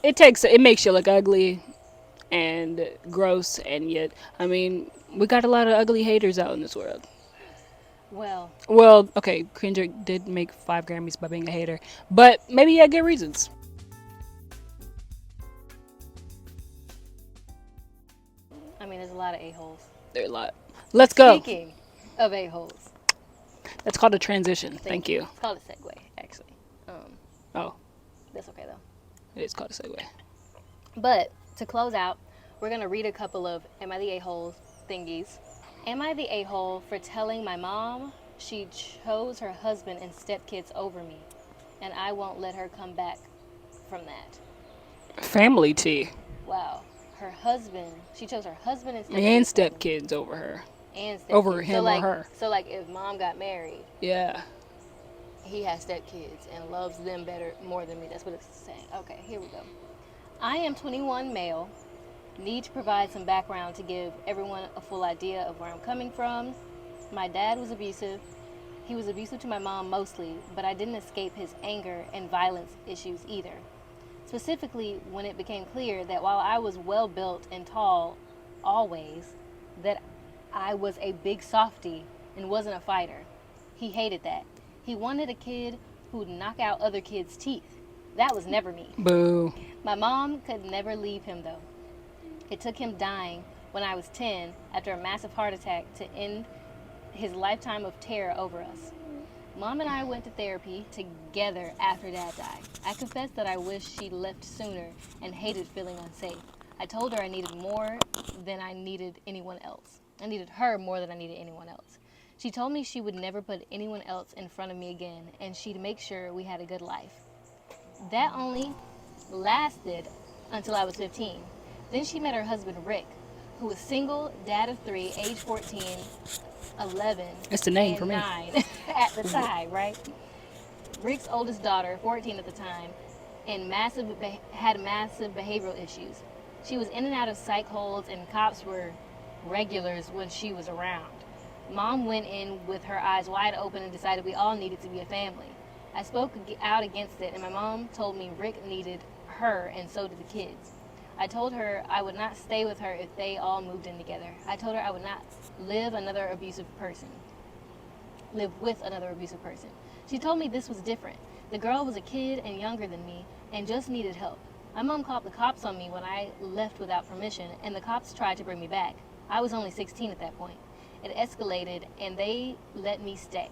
it makes you look ugly and gross, and yet, I mean, we got a lot of ugly haters out in this world. well, Well, okay, Kendrick did make 5 Grammys by being a hater, but maybe he had good reasons. I mean, there's a lot of a-holes. There are a lot. Let's go. Speaking of a-holes, That's called a transition. Thank you. It's called a segue, actually. Oh, That's okay though. it is called a segue. But to close out, we're gonna read a couple of "Am I the a-hole" thingies. Am I the a-hole for telling my mom she chose her husband and stepkids over me, and I won't let her come back from that? Family tea. Wow. Her husband, she chose her husband and stepkids. And stepkids over her. And stepkids. Over him so like, or her. So like if mom got married, Yeah. he has stepkids and loves them more than me. That's what it's saying. Okay, here we go. I am 21 male. Need to provide some background to give everyone a full idea of where I'm coming from. My dad was abusive. He was abusive to my mom mostly, but I didn't escape his anger and violence issues either. Specifically, when it became clear that while I was well built and tall always, that I was a big softie and wasn't a fighter. He hated that. He wanted a kid who'd knock out other kids' teeth. That was never me. Boo. My mom could never leave him though. It took him dying when I was 10 after a massive heart attack to end his lifetime of terror over us. Mom and I went to therapy together after Dad died. I confessed that I wished she left sooner and hated feeling unsafe. I told her I needed more than I needed anyone else. I needed her more than I needed anyone else. She told me she would never put anyone else in front of me again, and she'd make sure we had a good life. That only lasted until I was 15. Then she met her husband, Rick, who was single, dad of 3, age 14, 11, That's the name and for me. 9 at the time, right? Rick's oldest daughter, 14 at the time, and had massive behavioral issues. She was in and out of psych holds, and cops were regulars when she was around. Mom went in with her eyes wide open and decided we all needed to be a family. I spoke out against it, and my mom told me Rick needed her, and so did the kids. I told her I would not stay with her if they all moved in together. I told her I would not live with another abusive person. She told me this was different. The girl was a kid and younger than me and just needed help. My mom called the cops on me when I left without permission, and the cops tried to bring me back. I was only 16 at that point. It escalated, and they let me stay.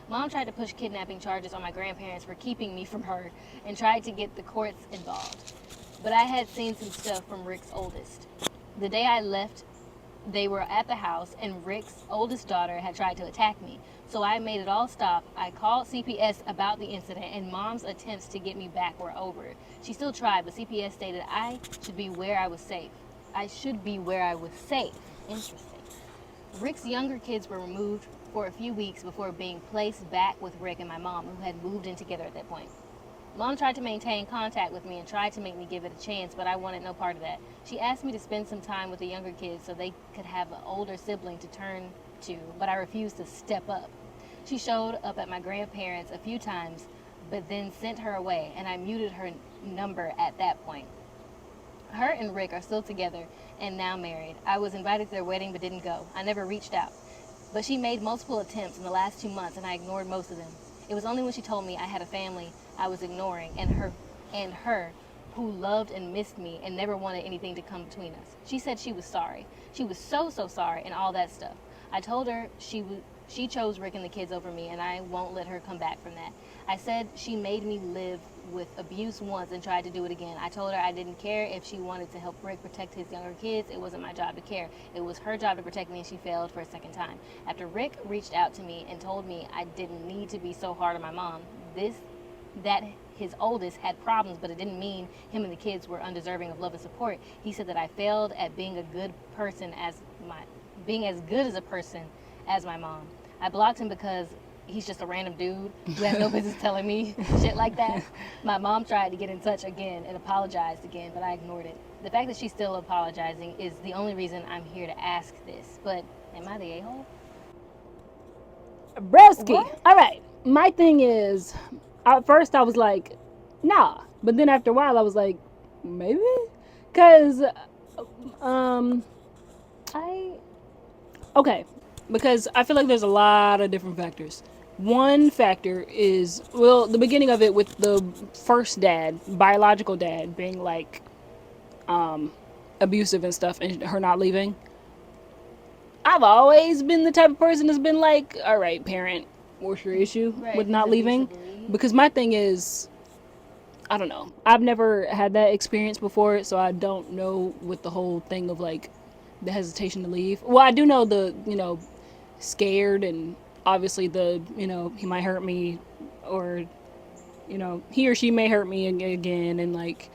Mom tried to push kidnapping charges on my grandparents for keeping me from her and tried to get the courts involved. But I had seen some stuff from Rick's oldest. The day I left, they were at the house, and Rick's oldest daughter had tried to attack me. So I made it all stop. I called CPS about the incident, and Mom's attempts to get me back were over. She still tried, but CPS stated I should be where I was safe. Interesting. Rick's younger kids were removed for a few weeks before being placed back with Rick and my mom, who had moved in together at that point. Mom tried to maintain contact with me and tried to make me give it a chance, but I wanted no part of that. She asked me to spend some time with the younger kids so they could have an older sibling to turn to, but I refused to step up. She showed up at my grandparents a few times, but then sent her away, and I muted her number at that point. Her and Rick are still together and now married. I was invited to their wedding but didn't go. I never reached out. But she made multiple attempts in the last 2 months, and I ignored most of them. It was only when she told me I had a family I was ignoring, and her who loved and missed me and never wanted anything to come between us. She said she was sorry. She was so sorry and all that stuff. I told her she chose Rick and the kids over me, and I won't let her come back from that. I said she made me live with abuse once and tried to do it again. I told her I didn't care if she wanted to help Rick protect his younger kids. It wasn't my job to care. It was her job to protect me, and she failed for a second time. After Rick reached out to me and told me I didn't need to be so hard on my mom, that his oldest had problems, but it didn't mean him and the kids were undeserving of love and support. He said that I failed at being as good as a person as my mom. I blocked him because he's just a random dude who has no business telling me shit like that. My mom tried to get in touch again and apologized again, but I ignored it. The fact that she's still apologizing is the only reason I'm here to ask this. But am I the a-hole? Broski. What? All right. My thing is, at first I was like, nah. But then after a while I was like, maybe? Because, okay. Because I feel like there's a lot of different factors. One factor is, well, the beginning of it with the first dad, biological dad, being like, abusive and stuff, and her not leaving. I've always been the type of person that's been like, all right, parent, what's your issue with not leaving? Because my thing is, I don't know. I've never had that experience before, so I don't know with the whole thing of like the hesitation to leave. Well, I do know the, scared, and obviously the, he might hurt me, or, he or she may hurt me again, and like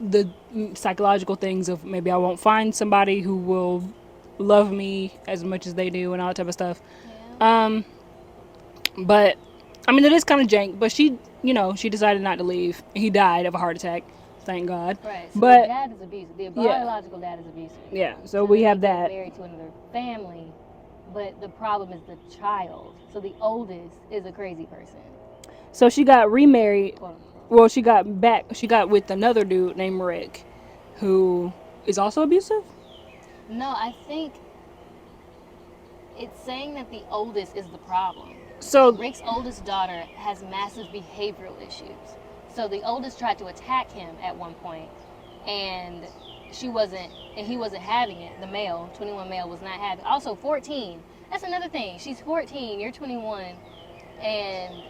the psychological things of maybe I won't find somebody who will love me as much as they do and all that type of stuff. Yeah. But I mean, it is kind of jank, but she decided not to leave. He died of a heart attack, thank God. Right. So But the dad is abusive. The biological dad is abusive. yeah, so we have they get that. married to another family, but the problem is the child. So the oldest is a crazy person. So she got remarried. Quote unquote. Well, she got with another dude named Rick, who is also abusive. No, I think it's saying that the oldest is the problem. So Rick's oldest daughter has massive behavioral issues. So the oldest tried to attack him at one point, and he wasn't having it. The male, 21 male, was not having it. Also 14. That's another thing. She's 14, you're 21, and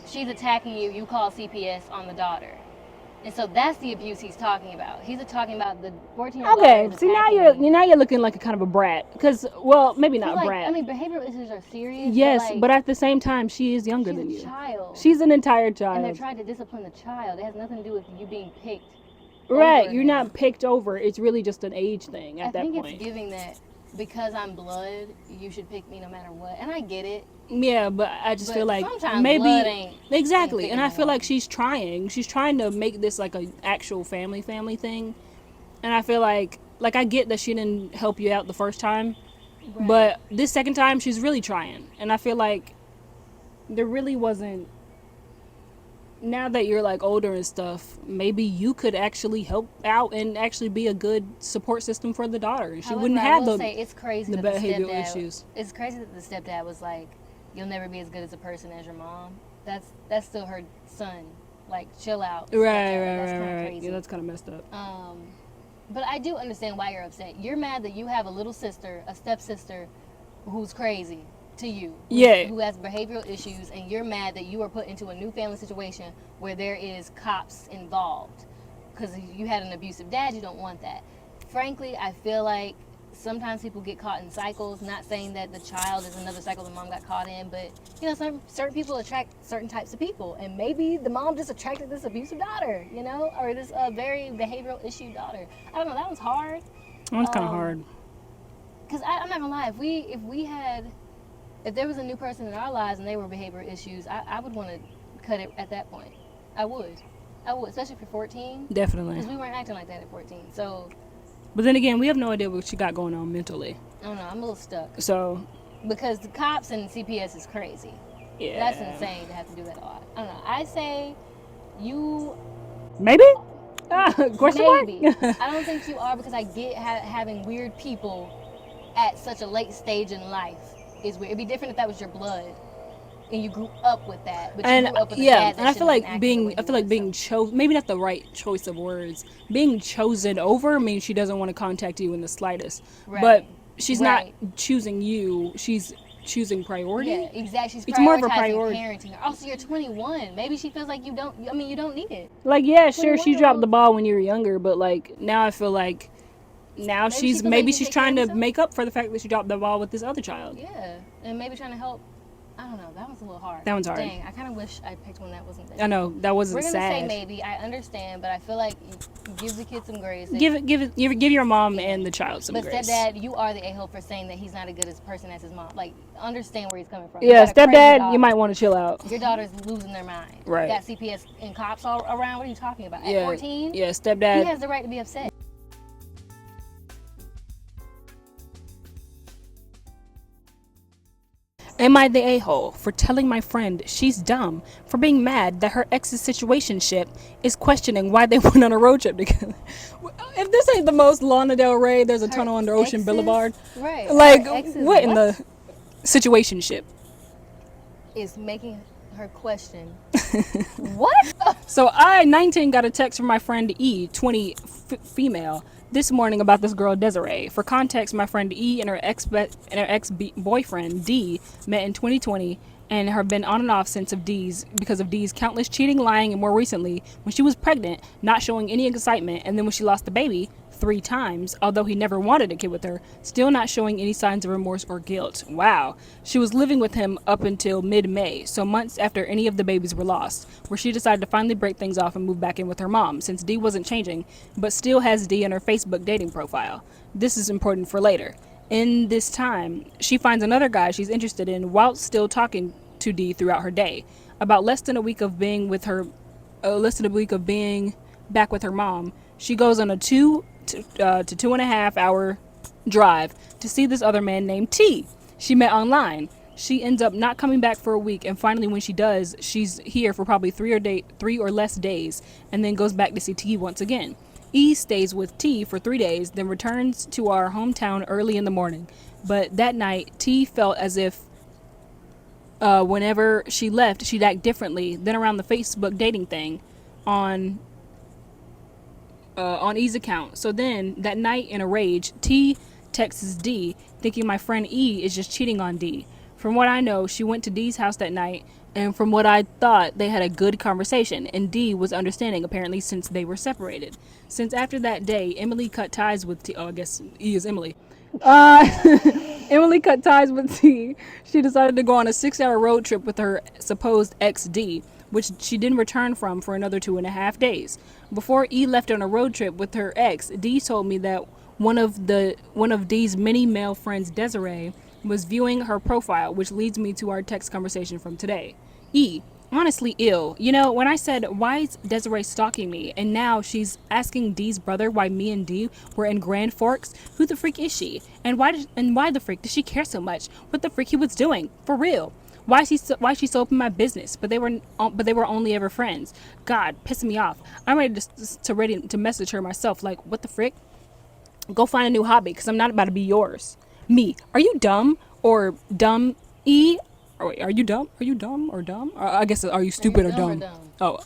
she's attacking you. You call CPS on the daughter. And so that's the abuse he's talking about. He's talking about the 14-year-old okay, daughter. see now you're looking like a kind of a brat, because well, maybe not a brat. I mean, behavioral issues are serious. Yes, but at the same time, she is younger than you. She's a child. She's an entire child. And they're trying to discipline the child. It has nothing to do with you being picked. Right, you're not picked over. It's really just an age thing at that point. I think it's giving that because I'm blood, you should pick me no matter what. And I get it. Yeah, but I just feel like sometimes maybe blood ain't exactly, and I feel anymore. like she's trying to make this like a actual family thing, and I feel like I get that she didn't help you out the first time, Right. but this second time she's really trying, and I feel like there really wasn't. Now that you're like older and stuff, maybe you could actually help out and actually be a good support system for the daughter, and she However, wouldn't I have will the say it's crazy the that behavioral the stepdad, issues. It's crazy that the stepdad was like, "You'll never be as good as a person as your mom." That's still her son. Like, chill out. Right, That's kinda right. crazy. Yeah, that's kind of messed up. But I do understand why you're upset. You're mad that you have a little sister, a stepsister, who's crazy to you. Yeah. Who has behavioral issues, and you're mad that you are put into a new family situation where there is cops involved. Because you had an abusive dad, you don't want that. Frankly, I feel like sometimes people get caught in cycles. Not saying that the child is another cycle the mom got caught in, but certain people attract certain types of people, and maybe the mom just attracted this abusive daughter, or this very behavioral issue daughter. I don't know. That one's hard. That's kind of hard. Because I'm not gonna lie, if there was a new person in our lives and they were behavioral issues, I would want to cut it at that point. I would, especially for 14. Definitely. Because we weren't acting like that at 14. So, But then again, we have no idea what she got going on mentally. I don't know. I'm a little stuck. So, Because the cops and CPS is crazy. Yeah. That's insane to have to do that a lot. I don't know. I say you Maybe? Question maybe. mark? I don't think you are because I get having weird people at such a late stage in life is weird. It'd be different if that was your blood and you grew up with that, but you And grew up with a yeah, dad that and I feel shouldn't have like been acting the way he was, being so. chosen, maybe not the right choice of words. Being chosen over means she doesn't want to contact you in the slightest. Right. But she's Right. not choosing you. She's choosing priority. Yeah, exactly. She's It's more of a prioritizing priority. parenting. Also, you're 21. Maybe she feels like you don't. I mean, you don't need it. Like, yeah, sure, 21 she year dropped old. the ball when you were younger, but like now I feel like now Maybe she feels like maybe you can she's take care trying of to herself. make up for the fact that she dropped the ball with this other child. Yeah, and maybe trying to help. I don't know. That one's a little hard. That one's hard. Dang, I kind of wish I picked one that wasn't that. I know that wasn't We're gonna sad. say maybe. I understand, but I feel like give the kid some grace. Give your mom and the child some But grace. stepdad, you are the a-hole for saying that he's not as good as person as his mom. Like, understand where he's coming from. You Yeah, got a crazy stepdad, daughter. you might want to chill out. Your daughter's losing their mind. Right. Got CPS and cops all around. What are you talking about? At Yeah, 14? yeah, He stepdad. has the right to be upset. Am I the a-hole for telling my friend she's dumb for being mad that her ex's situationship is questioning why they went on a road trip together? If this ain't the most Lana Del Rey, there's a Her tunnel under Ocean exes? Boulevard. Right. Like, Her exes what in the situationship? is making her question. What? So I, 19, got a text from my friend E, 20, female, this morning about this girl Desiree. For context, my friend E and her ex-boyfriend D met in 2020 and have been on and off since because of D's countless cheating, lying, and more recently when she was pregnant, not showing any excitement, and then when she lost the baby 3 times, although he never wanted a kid with her, still not showing any signs of remorse or guilt. Wow. She was living with him up until mid-May, so months after any of the babies were lost, where she decided to finally break things off and move back in with her mom, since D wasn't changing, but still has D in her Facebook dating profile. This is important for later. In this time, she finds another guy she's interested in while still talking to D throughout her day. About less than a week of being back with her mom, she goes on a 2 to 2.5 hour drive to see this other man named T she met online. She ends up not coming back for a week, and finally when she does, she's here for probably 3 or less days, and then goes back to see T once again. E stays with T for 3 days, then returns to our hometown early in the morning. But that night, T felt as if whenever she left, she'd act differently than around the Facebook dating thing on E's account. So then, that night, in a rage, T texts D, thinking my friend E is just cheating on D. From what I know, she went to D's house that night, and from what I thought, they had a good conversation, and D was understanding, apparently, since they were separated. Since after that day, Emily cut ties with T. Oh, I guess E is Emily. Emily cut ties with T. She decided to go on a 6-hour road trip with her supposed ex D, which she didn't return from for another 2.5 days. Before E left on a road trip with her ex, D told me that one of D's many male friends, Desiree, was viewing her profile, which leads me to our text conversation from today. E, honestly ill. You know, when I said, why is Desiree stalking me? And now she's asking D's brother why me and D were in Grand Forks. Who the freak is she? And why the freak does she care so much? What the freak he was doing? For real. Why she so open my business? But they were only ever friends. God, pissing me off. I'm ready to message her myself. Like, what the frick? Go find a new hobby, because I'm not about to be yours. Me, are you dumb or dumb? E, or wait, are you dumb? Are you dumb or dumb? Or I guess, are you stupid or dumb? Oh,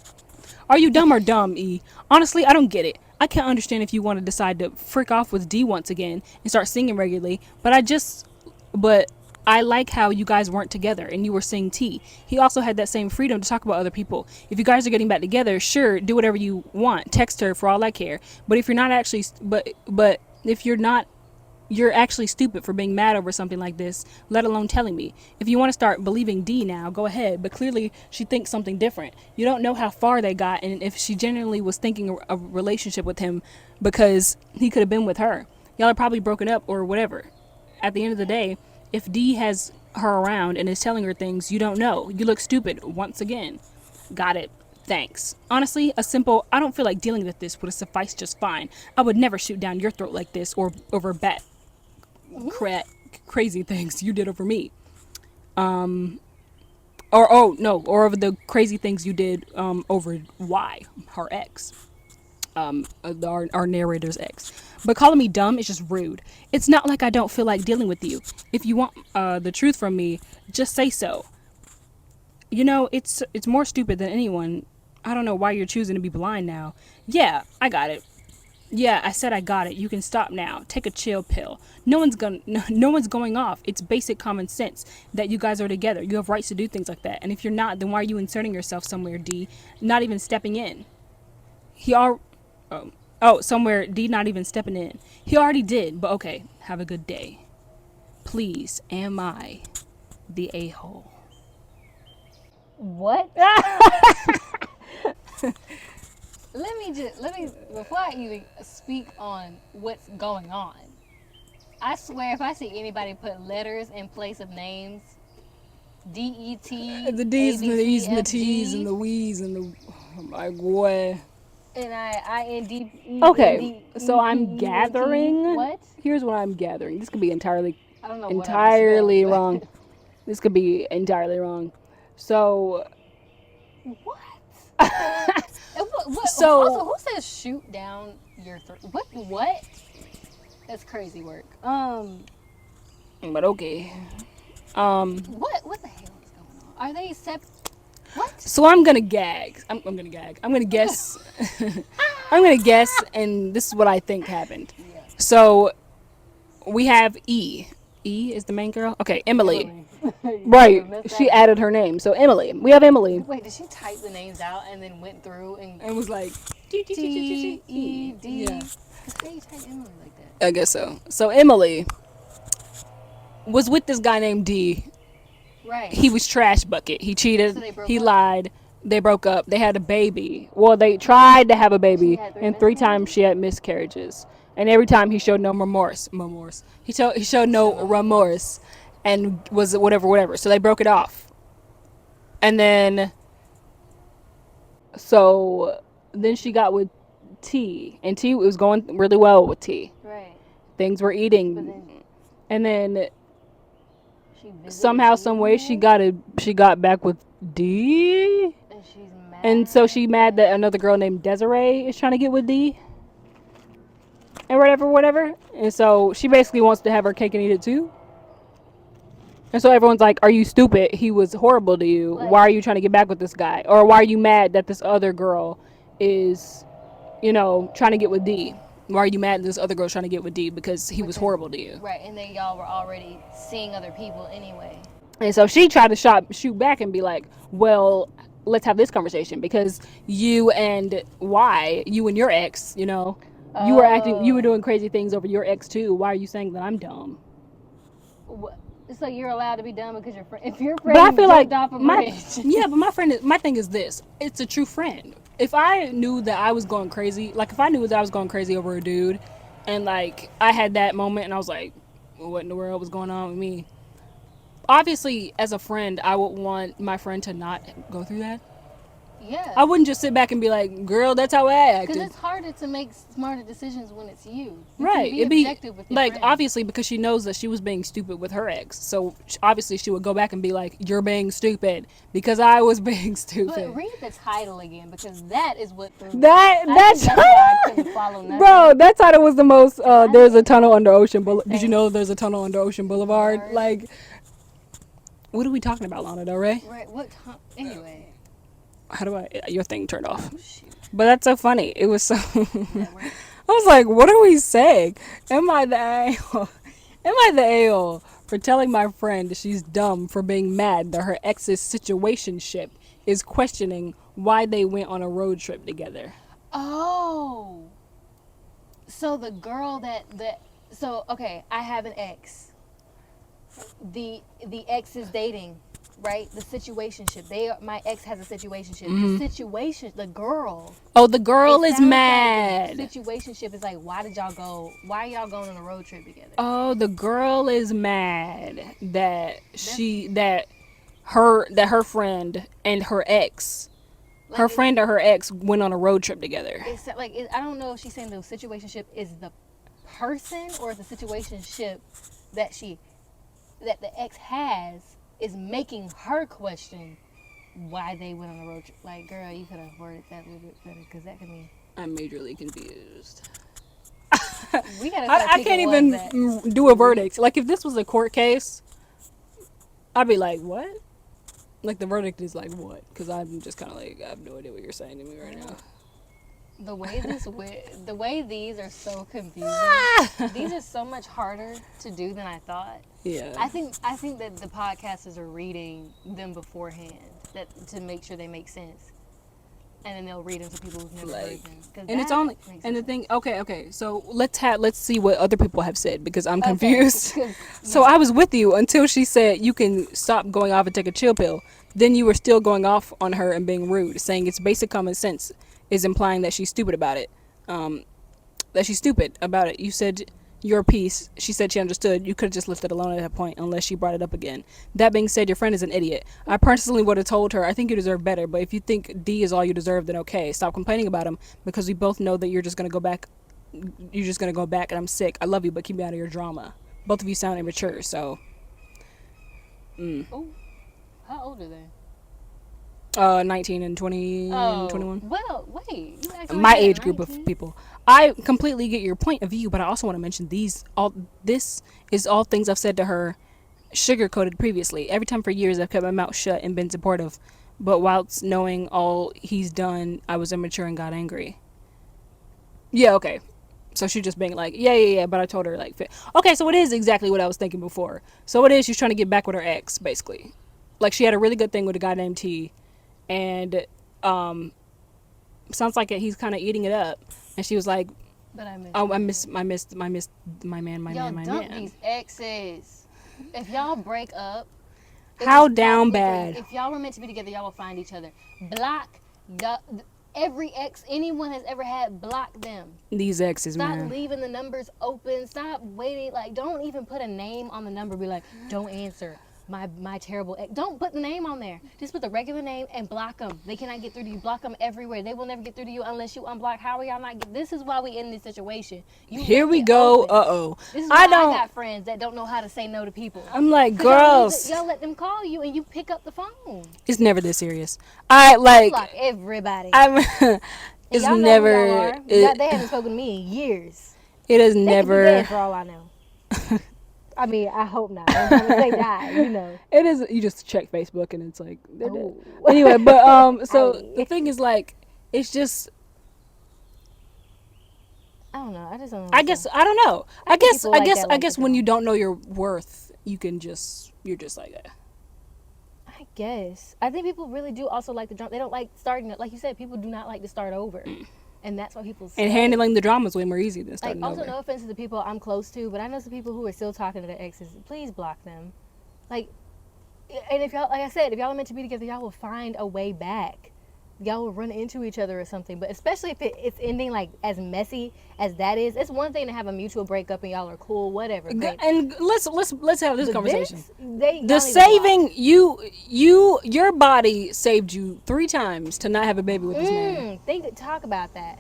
are you dumb or dumb? E, honestly, I don't get it. I can't understand if you want to decide to frick off with D once again and start singing regularly, but I like how you guys weren't together and you were seeing T. He also had that same freedom to talk about other people. If you guys are getting back together, sure, do whatever you want. Text her for all I care. But if you're not actually, but if you're not, you're actually stupid for being mad over something like this, let alone telling me. If you want to start believing D now, go ahead. But clearly she thinks something different. You don't know how far they got and if she genuinely was thinking a relationship with him because he could have been with her. Y'all are probably broken up or whatever. At the end of the day, if D has her around and is telling her things you don't know, you look stupid once again. Got it. Thanks. Honestly, a simple, I don't feel like dealing with this would have sufficed just fine. I would never shoot down your throat like this or over crazy things you did over me. or over the crazy things you did over Y, her ex, our narrator's ex. But calling me dumb is just rude. It's not like I don't feel like dealing with you. If you want the truth from me, just say so. You know, it's more stupid than anyone. I don't know why you're choosing to be blind now. Yeah, I got it. Yeah, I said I got it. You can stop now. Take a chill pill. No one's going off. It's basic common sense that you guys are together. You have rights to do things like that. And if you're not, then why are you inserting yourself somewhere, D? Not even stepping in. He all somewhere D not even stepping in. He already did, but okay. Have a good day. Please, am I the a-hole? What? let me before I even speak on what's going on. I swear, if I see anybody put letters in place of names, D-E-T, The D's and the E's and the ABCFG, T's and the We's and the... I'm like, what? and I-N-D-E, Okay, so I'm gathering. What? Here's what I'm gathering. This could be entirely I don't know what I just spelled, but- wrong. This could be entirely wrong. So, What? And what? So- Also, who says shoot down your throat? What? That's crazy work. but okay. What the hell is going on? Are they What? So I'm gonna gag. I'm gonna gag. I'm gonna guess. I'm gonna guess, and this is what I think happened. Yeah. So we have E. E is the main girl. Okay, Emily. Right. She added her name. So Emily. We have Emily. Wait, did she type the names out and then went through and And was like T-E-D? Yeah. How you type Emily like that? I guess so. So Emily was with this guy named D. Right. He was trash bucket. He cheated. So they broke He up? lied. They broke up. They had a baby. Well, they tried to have a baby, She had three and 3 times she had miscarriages. And every time he showed no remorse. He showed no remorse, and was whatever. So they broke it off. And then, so then she got with T, and T was going really well with T. Right. Things were But eating, then and then she visited somehow, you some way, she got back with D. and she's mad. And so she mad that another girl named Desiree is trying to get with D. And whatever. And so she basically wants to have her cake and eat it too. And so everyone's like, are you stupid? He was horrible to you. Like- Why are you trying to get back with this guy? Or why are you mad that this other girl is, trying to get with D? Why are you mad that this other girl's trying to get with D? Because he was horrible to you. Right, and then y'all were already seeing other people anyway. And so she tried to shoot back and be like, well, let's have this conversation because you and your ex, you were doing crazy things over your ex too. Why are you saying that I'm dumb? So you're allowed to be dumb because if your But I friend feel like jumped off a my bridge. my thing is this. It's a true friend. If I knew that I was going crazy, over a dude, and like I had that moment and I was like, well, what in the world was going on with me? Obviously, as a friend, I would want my friend to not go through that. Yeah. I wouldn't just sit back and be like, girl, that's how I acted. Because it's harder to make smarter decisions when it's you. You Right. can It'd be be objective with your like, friends. obviously, because she knows that she was being stupid with her ex. So obviously she would go back and be like, you're being stupid because I was being stupid. But read the title again because that is what threw me. That's why I couldn't follow nothing. Bro, that title was the most, there's a tunnel under Ocean Boulevard. Did you know there's a tunnel under Ocean Boulevard? Like, what are we talking about, Lana Del Rey? Right. What time? Anyway. How do your thing turned off? Oh, shoot. But that's so funny. It was so, That worked. I was like, what are we saying? Am I the a-hole? Am I the a-hole for telling my friend she's dumb for being mad that her ex's situationship is questioning why they went on a road trip together? Oh. So the girl okay, I have an ex. The ex is dating, right? The situationship. My ex has a situationship. The girl. Oh, the girl It is sounds mad. Like the situationship is like, why are y'all going on a road trip together? Oh, the girl is mad that her friend and her ex, Like, her friend or her ex went on a road trip together. It's like I don't know if she's saying the situationship is the person or the situationship that the ex has is making her question why they went on a road trip. Like, girl, you could have worded that a little bit better, because that could be. I'm majorly confused. We gotta. I can't even do a verdict. Like, if this was a court case, I'd be like, what? Like, the verdict is like, what? Because I'm just kind of like, I have no idea what you're saying to me right now. The way these are so confusing. These are so much harder to do than I thought. Yeah. I think that the podcasters are reading them beforehand to make sure they make sense, and then they'll read them to people who've never heard them. And it's only the thing. Okay. So let's see what other people have said, because I'm confused. So I was with you until she said you can stop going off and take a chill pill. Then you were still going off on her and being rude, saying it's basic common sense is implying that she's stupid about it. You said your piece. She said she understood. You could have just left it alone at that point unless she brought it up again. That being said, your friend is an idiot. I personally would have told her, I think you deserve better, but if you think D is all you deserve, then okay. Stop complaining about him, because we both know that you're just going to go back. You're just going to go back, and I'm sick. I love you, but keep me out of your drama. Both of you sound immature, so. Oh, how old are they? 19 and 20 and 21. Well, wait. You actually My said age group 19? of people. I completely get your point of view, but I also want to mention this is all things I've said to her, sugar-coated previously. Every time for years I've kept my mouth shut and been supportive, but whilst knowing all he's done, I was immature and got angry. Yeah, okay. So she's just being like, yeah, but I told her, like, okay, so it is exactly what I was thinking before. So it is, she's trying to get back with her ex, basically. Like, she had a really good thing with a guy named T, and sounds like he's kind of eating it up. And she was like, But I miss. "Oh, I miss my man, Y'all my dump man." these exes. If y'all break up, How it's down not different. bad? If y'all were meant to be together, y'all will find each other. Block every ex anyone has ever had. Block them. These exes, Stop man. leaving the numbers open. Stop waiting. Like, don't even put a name on the number. Be like, don't answer. My terrible ex. Don't put the name on there. Just put the regular name and block them. They cannot get through to you. Block them everywhere. They will never get through to you unless you unblock. How are y'all not? This is why we in this situation. Here we go. This is why I got friends that don't know how to say no to people. I'm like, 'Cause girls. y'all let them call you and you pick up the phone. It's never this serious. I like. Block everybody. I'm. And It's y'all know never. who y'all are. They haven't spoken to me in years. It is They could be never. dead for all I know. I mean, I hope not. When they die, you know. It is. You just check Facebook and it's like they're dead. Oh. Anyway, but so Aye. the thing is, like, it's just. I don't know. I just don't know. I guess I don't know. I guess people like that I like guess to when go. you don't know your worth, you're just like that. I guess. I think people really do also like the drama. They don't like starting it. Like you said, people do not like to start over. And that's why people And stay. handling the drama is way more easy than Like, starting also, over. no offense to the people I'm close to, but I know some people who are still talking to their exes. Please block them. Like, and if y'all, like I said, if y'all are meant to be together, y'all will find a way back. Y'all will run into each other or something. But especially if it's ending like as messy as that is, it's one thing to have a mutual breakup and y'all are cool, whatever. Great. And let's have this But conversation. y'all need The to block. saving your body saved you 3 times to not have a baby with this man. Talk about that.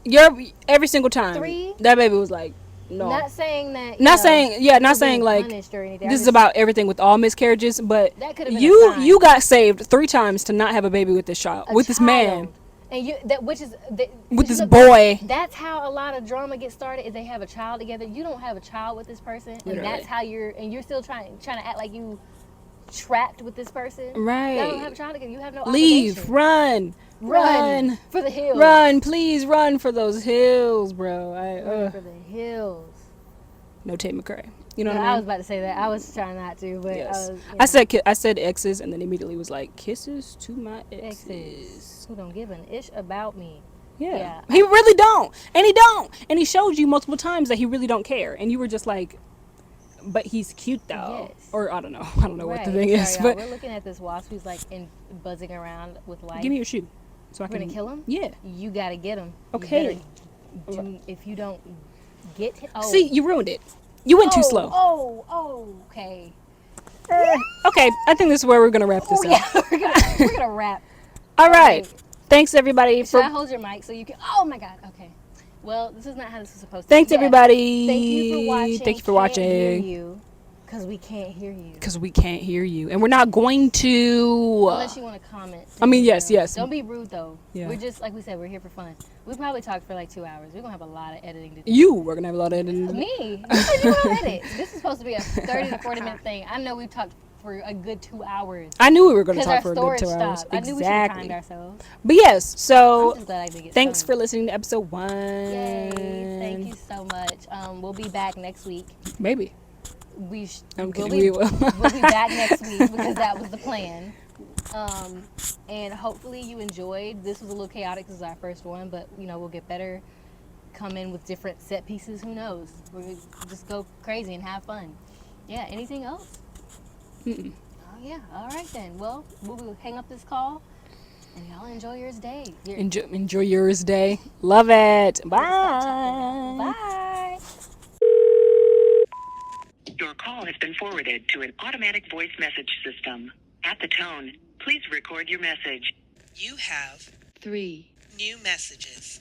Every single time. 3? That baby was like, no. Not saying that. Not saying people saying being like punished or anything. this is about everything with all miscarriages, but That could've been a you sign. got saved 3 times to not have a baby with this child, with this man, And with which this is boy. That's how a lot of drama gets started. Is they have a child together. You don't have a child with this person, and Literally. that's how you're still trying to act like you trapped with this person. Right. Y'all don't have a child together. You have no Leave, obligation. run For the hills. run, please run for those hills, bro. Run for the hills. No Tate McRae. You know No, what I I mean? was about to say that. I was trying not to, but Yes. I was, I said exes, and then immediately was like, kisses to my exes. exes who don't give an ish about me. Yeah. Yeah. He really don't. And he don't. And he showed you multiple times that he really don't care. And you were just like, but he's cute though. Yes. Or I don't know. I don't know what the Right. thing is. Sorry, y'all. But We're looking at this wasp who's like buzzing around with life. give me your shoe. So I We're can gonna kill him? Yeah. You gotta get him. Okay. If you don't get him. Oh. See, you ruined it. You went too slow. Okay. Okay, I think this is where we're gonna wrap this Oh, up. yeah, we're gonna wrap. All right. Thanks everybody Should for I hold your mic so you can? Oh my God. Okay. Well, this is not how this is supposed to. Thanks Yeah. everybody. Thank you for watching. Thank you for Can't hear watching. you. Because we can't hear you. Because we can't hear you. And we're not going to. Unless you want to comment. I mean, yes. Don't be rude, though. Yeah. We're just, like we said, we're here for fun. We probably talked for like 2 hours. We're going to have a lot of editing to do. We're going to have a lot of editing. Me? You said you want to edit. This is supposed to be a 30 to 40 minute thing. I know we've talked for a good 2 hours. I knew we were going to talk our for a good 2 storage hours. stopped. I knew we should have timed ourselves. But yes, so I'm just glad I did get thanks stoned. for listening to episode 1. Yay. Thank you so much. We'll be back next week. Maybe. We'll kidding, be we will. we'll be back next week because that was the plan. And hopefully you enjoyed. This was a little chaotic. This is our first one, but we'll get better. Come in with different set pieces. Who knows? We'll just go crazy and have fun. Yeah. Anything else? Mm-mm. Oh yeah. All right then. Well, we'll hang up this call, and y'all enjoy yours day. Enjoy yours day. Love it. Bye. Bye. Your call has been forwarded to an automatic voice message system. At the tone, please record your message. You have 3 new messages.